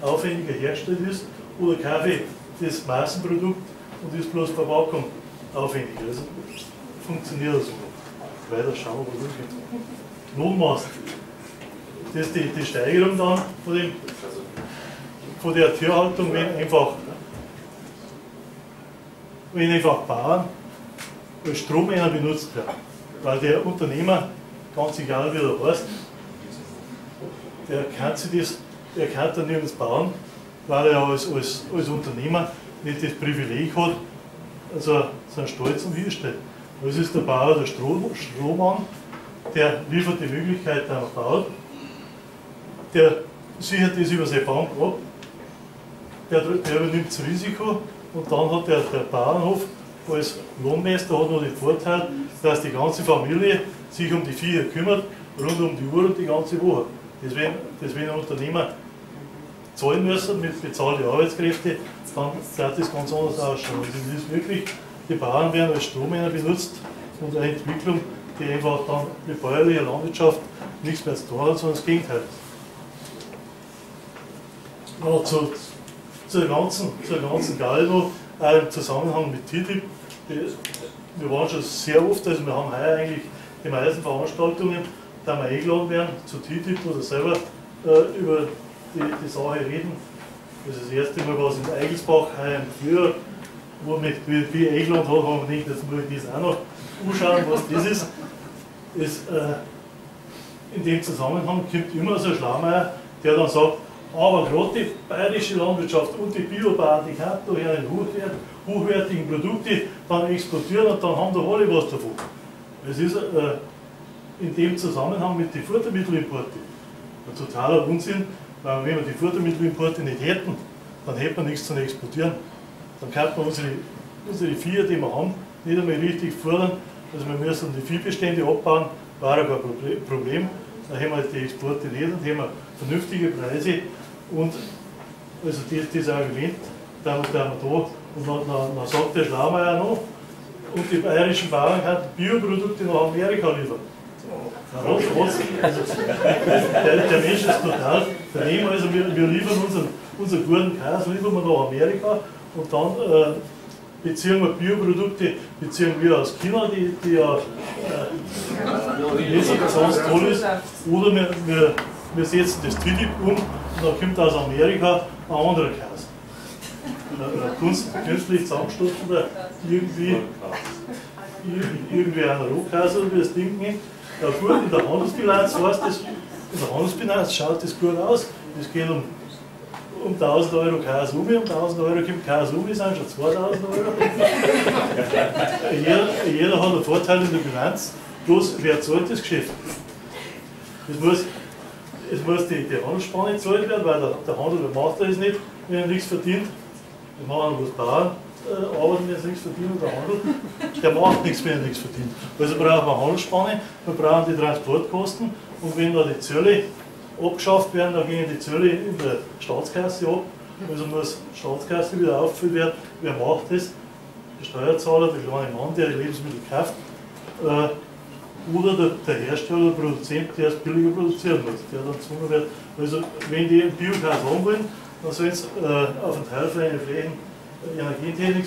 aufwendiger hergestellt ist, oder kaufe ich das Massenprodukt und ist bloß Verpackung aufwendiger. Also funktioniert das so. Weiter schauen, was es gibt. Lohnmaß. Das ist die Steigerung dann von der Tierhaltung, wenn einfach Bauern als Strommänner benutzt werden. Weil der Unternehmer, ganz egal wie er heißt, der kann dann nirgends bauen, weil er ja als Unternehmer nicht das Privileg hat, also seinen Stall zum Hinstellen. Das ist der Bauer, der Strohmann, der liefert die Möglichkeit, dass er baut, der sichert das über seine Bank ab, der übernimmt das Risiko, und dann hat der Bauernhof als Lohnmeister hat noch den Vorteil, dass die ganze Familie sich um die Viecher kümmert, rund um die Uhr und die ganze Woche. Deswegen Unternehmer zahlen müssen mit bezahlten Arbeitskräften, dann wird das ganz anders ausschauen. Also das ist wirklich, die Bauern werden als Strommänner benutzt, und eine Entwicklung, die einfach dann mit bäuerlicher Landwirtschaft nichts mehr zu tun hat, sondern das Gegenteil. Ja, zur ganzen Galle noch, auch im Zusammenhang mit TTIP. Wir waren schon sehr oft, also wir haben heuer eigentlich die meisten Veranstaltungen, da wir eingeladen werden zu TTIP oder selber über die Sache reden. Das ist das erste Mal, was in Eigelsbach heuer im Frühjahr, wo mich wie eingeladen hat, haben wir gedacht, jetzt muss ich das auch noch anschauen, was das ist. In dem Zusammenhang kommt immer so ein Schlaumeier, der dann sagt, aber gerade die bayerische Landwirtschaft und die Biobauern, die können da ihre hochwertigen Produkte dann exportieren, und dann haben da alle was davon. Es ist in dem Zusammenhang mit den Futtermittelimporten ein totaler Unsinn, weil wenn wir die Futtermittelimporte nicht hätten, dann hätten wir nichts zu exportieren. Dann könnten wir unsere Viecher, die wir haben, nicht einmal richtig fördern. Also wir müssen die Viehbestände abbauen, war ja kein Problem. Dann haben wir die Exporte nicht, und haben wir vernünftige Preise. Und also das Argument, da und dann sagt der Schlaumeier noch, und die bayerischen Bauern können Bioprodukte nach Amerika liefern. Also, der Mensch ist total daneben, also wir liefern unseren guten Käse liefern wir nach Amerika, und dann beziehen wir Bioprodukte aus China, die ja nicht so besonders toll ist, oder wir setzen das TTIP um, und dann kommt aus Amerika ein anderer Käse. Künstlich zusammengestopfter, irgendwie ein Rohkäse, wie das Ding nennt. Ja gut, in der Handelsbilanz heißt das, in der Handelsbilanz schaut das gut aus. Es geht um 1000 Euro Käse um, 1000 Euro kommt Käse um, sind schon 2000 Euro. Jeder hat einen Vorteil in der Bilanz, bloß wer zahlt das Geschäft? Es muss die Handelsspanne gezahlt werden, weil der Handel macht das nicht, wenn er nichts verdient. Wir machen bloß Bauern arbeiten, wenn sie nichts verdienen, der Handel, der macht nichts, wenn er nichts verdient. Also brauchen wir Handelsspanne, wir brauchen die Transportkosten, und wenn da die Zölle abgeschafft werden, dann gehen die Zölle in der Staatskasse ab, Also muss die Staatskasse wieder auffüllt werden. Wer macht das? Der Steuerzahler, der kleine Mann, der die Lebensmittel kauft, oder der Hersteller, der Produzent, der es billiger produzieren muss, der dann gezwungen wird. Also wenn die einen Biogas haben wollen, dann sollen sie auf einen Teil von ihren Flächen Energietechnik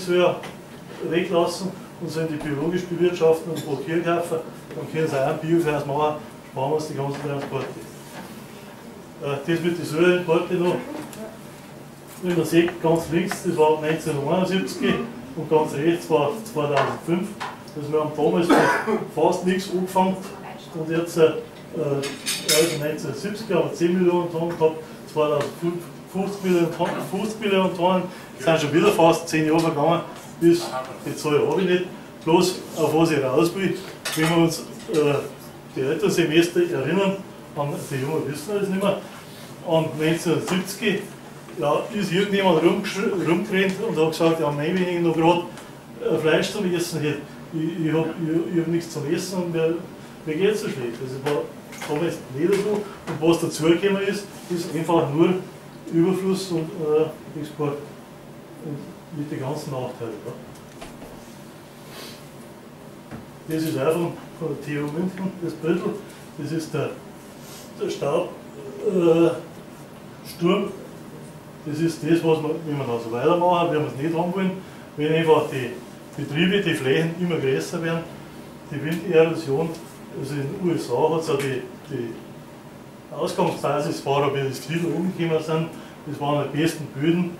weglassen und sollen die biologisch bewirtschaften und Papier kaufen, dann können sie auch einen Biogas machen, sparen wir uns die ganzen Transporte. Das mit den Säureimporte noch, wie man sieht, ganz links, das war 1971 und ganz rechts war 2005. Also wir haben damals fast nichts angefangen und jetzt, also 1970 haben wir 10 Millionen Tonnen gehabt, 2005 50 Millionen Tonnen, sind schon wieder fast 10 Jahre vergangen, bis die Zahl habe ich nicht. Bloß auf was ich raus will, wenn wir uns die älteren Semester erinnern, an die Jungen wissen das nicht mehr, an 1970 ja, ist irgendjemand rumgerannt und hat gesagt, ja, mein wenig noch gerade Fleisch zum Essen hätte. Ich hab nichts zum Essen und mir geht es so schlecht. Das war damals nicht so. Und was dazugekommen ist einfach nur Überfluss und Export. Und mit den ganzen Nachteilen. Ja. Das ist auch von der TU München, das Bild. Das ist der Staubsturm. Das ist das, was wir, wenn wir also weitermachen, wenn wir es nicht haben wollen, wenn einfach die Betriebe, die Flächen immer größer werden, die Winderosion, also in den USA hat es auch die Ausgangsbasis war, wie das Glied umgekommen sind, das waren die besten Böden,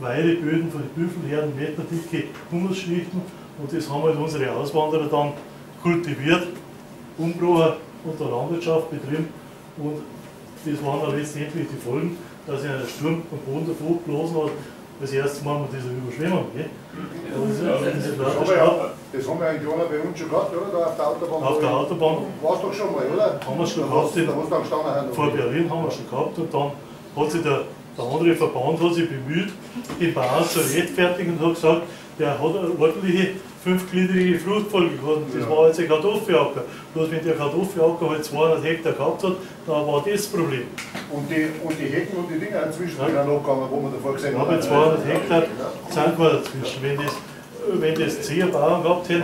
Weideböden von den Büffelherden, meterdicke Humusschichten und das haben halt unsere Auswanderer dann kultiviert, umgebracht und der Landwirtschaft betrieben und das waren dann letztendlich die Folgen, dass sich ein Sturm am Boden davor geblasen hat. Das erste Mal mit dieser Überschwemmung. Das haben wir eigentlich bei uns schon gehabt, oder? Da auf der Autobahn. Auf der Autobahn. Warst du doch schon mal, oder? Haben wir schon gehabt. Vor Berlin haben wir schon gehabt und dann hat sich der andere Verband hat sich bemüht, den Bauern zu rechtfertigen und hat gesagt, der hat eine ordentliche 5-gliedrige Fruchtfolge gehabt und das war jetzt ein Kartoffelacker. Bloß wenn der Kartoffelacker halt 200 Hektar gehabt hat, dann war das Problem. Und die Hecken und die Dinge inzwischen sind auch nachgegangen, wo man davor gesehen hat. Ja, bei 200 Hektar sind wir dazwischen. Wenn das 10 Bauern gehabt hätten,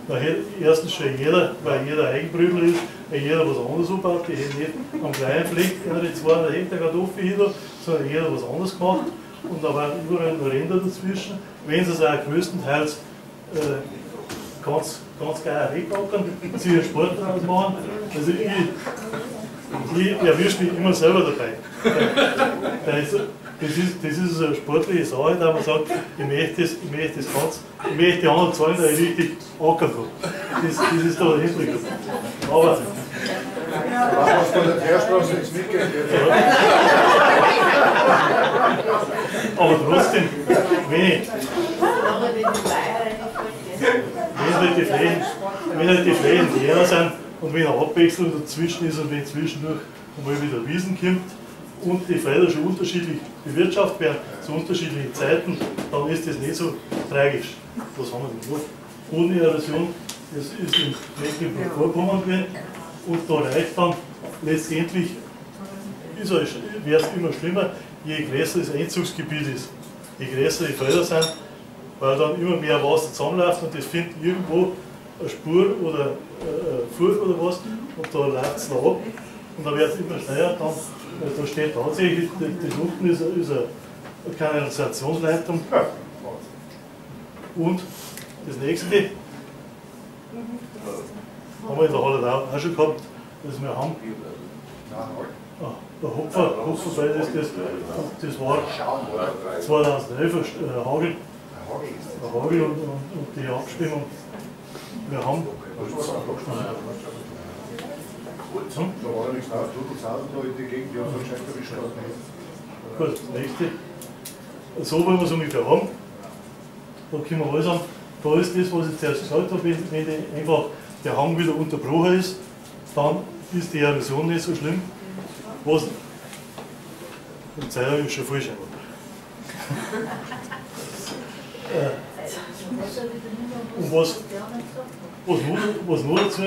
dann hätte erstens schon jeder, weil jeder Eigenbrötler ist, wenn jeder was anderes anbaut, die hätten nicht am kleinen Fleck die 200 Hektar Kartoffeln hin, sondern jeder was anderes gemacht. Und da waren überall noch Ränder dazwischen. Wenn sie es auch größtenteils ganz geil wegackern, sich einen Sport draus machen. Also ich erwische mich immer selber dabei. Das ist so eine sportliche Sache, da man sagt, ich möchte die anderen zahlen, da ich richtig ackern kann. Das ist da der Hintergrund. Aber was von der Teerstraße jetzt mitgeht. Aber trotzdem, wenn halt die Flächen leer sind und wenn eine Abwechslung dazwischen ist und wenn zwischendurch einmal wieder Wiesen kommt und die Felder schon unterschiedlich bewirtschaftet werden, zu unterschiedlichen Zeiten, dann ist das nicht so tragisch. Was haben wir denn gemacht? Bodenerosion, das ist in Mecklenburg-Vorpommern gewesen und da reicht dann letztendlich, wird es immer schlimmer, je größer das Einzugsgebiet ist, je größer die Felder sind, weil dann immer mehr Wasser zusammenläuft und das findet irgendwo eine Spur oder eine Furche oder was und da läuft es noch ab und dann wird es immer schneller. Da steht tatsächlich, das unten ist eine Kanalisationsleitung und das nächste haben wir in der Halle auch schon gehabt, dass wir haben der Hopfer, das war 2011 Hagel und die Abstimmung. Wir haben. Da war ja nichts drauf, du zahlst da in die Gegend, ja, so scheint der Bestand nicht. Gut, das nächste. So wollen wir es ungefähr haben. Da können wir alles haben. Da ist das, was ich zuerst gesagt habe, wenn einfach der Hang wieder unterbrochen ist, dann ist die Erosion nicht so schlimm. Was im Zeiger ist schon falsch. Und was noch dazu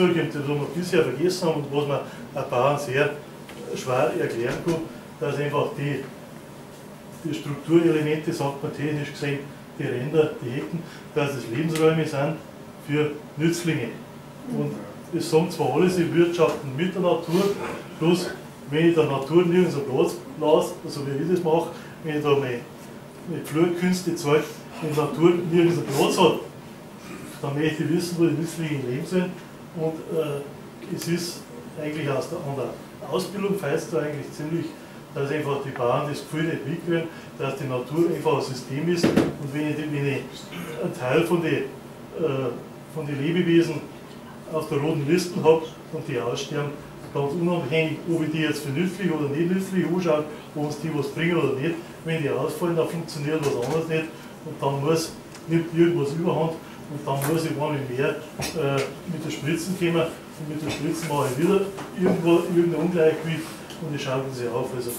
kommt, das wir bisher vergessen haben und was man ein Bauern sehr schwer erklären kann, dass einfach die Strukturelemente, sagt man technisch gesehen, die Ränder, die Hecken, dass es Lebensräume sind für Nützlinge. Und es sagen zwar alle, sie wirtschaften mit der Natur, bloß wenn ich der Natur nirgends einen Platz lasse, also wie ich das mache, wenn ich da meine Flurkünste zeige, wenn die Natur nirgends einen Platz hat, dann möchte ich wissen, wo die Nützlinge leben sollen. Und es ist eigentlich an der Ausbildung feist da eigentlich ziemlich, dass einfach die Bauern das Gefühl nicht mitkriegen, dass die Natur einfach ein System ist. Und wenn ich einen Teil von den Lebewesen auf der roten Liste habe und die aussterben, ganz unabhängig, ob ich die jetzt für nützlich oder nicht nützlich anschaue, ob uns die was bringen oder nicht, wenn die ausfallen, dann funktioniert was anderes nicht und dann nimmt irgendwas überhand und dann muss ich einmal mehr mit den Spritzen kommen und mit den Spritzen mache ich wieder irgendein Ungleichgewicht und ich schaue sie auf. Also,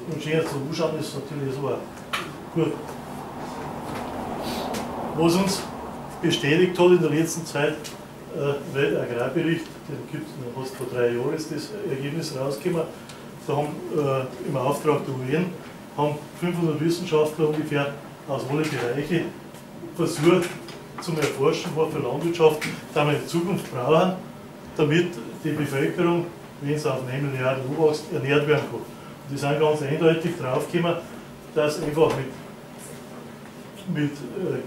und schön zu anschauen ist natürlich so auch. Gut. Was uns bestätigt hat in der letzten Zeit, weil der Agrarbericht, den gibt es fast vor 3 Jahren, ist das Ergebnis rausgekommen. Da haben im Auftrag der UN haben 500 Wissenschaftler ungefähr aus allen Bereichen versucht zu erforschen, was für Landwirtschaft da wir in Zukunft brauchen, damit die Bevölkerung, wenn sie auf 9 Milliarden Zuwachs, ernährt werden kann. Und die sind ganz eindeutig draufgekommen, dass einfach mit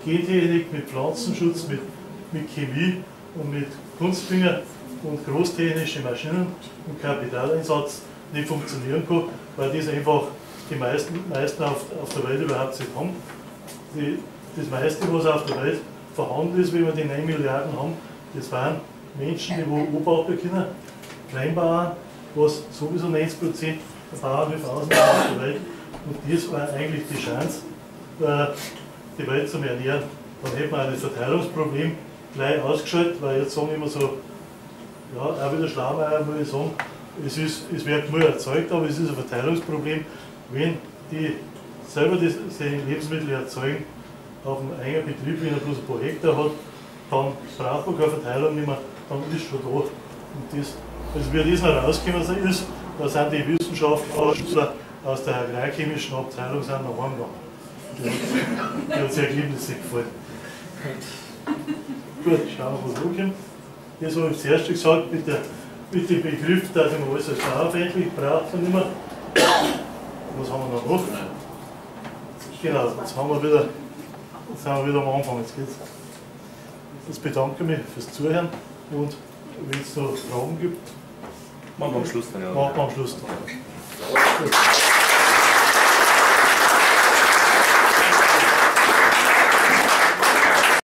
Gentechnik, mit Pflanzenschutz, mit Chemie und mit Kunstdünger und großtechnischen Maschinen und Kapitaleinsatz nicht funktionieren kann, weil das einfach die meisten auf der Welt überhaupt nicht haben. Das meiste, was auf der Welt vorhanden ist, wenn wir die 9 Milliarden haben, das waren Menschen, die beobachten können, Kleinbauern, was sowieso 90% der Bauernhöfe ausmachen auf der Welt. Und das war eigentlich die Chance, die Welt zu ernähren. Dann hätte man auch das Verteilungsproblem gleich ausgeschaltet, weil jetzt sagen immer so, ja, auch wieder Schlaumeier, würde ich sagen, es wird nur erzeugt, aber es ist ein Verteilungsproblem, wenn die selber die Lebensmittel erzeugen, auf einem eigenen Betrieb, wenn er bloß ein paar Hektar hat, dann braucht man keine Verteilung mehr, dann ist schon da. Und das, also wie das noch rausgekommen ist, da sind die Wissenschaftler aus der agrarchemischen Abteilung sind nach Hause gegangen. Die hat das Ergebnisse gefallen. Gut, schauen wir, was da kommt. Das habe ich zuerst gesagt, mit dem Begriff, dass man alles als bauernfeindlich braucht und immer. Was haben wir noch? Genau, jetzt sind wir wieder am Anfang. Jetzt bedanke ich mich fürs Zuhören und wenn es noch Fragen gibt, machen wir am Schluss dann. Ja. Machen wir am Schluss dann. Gut.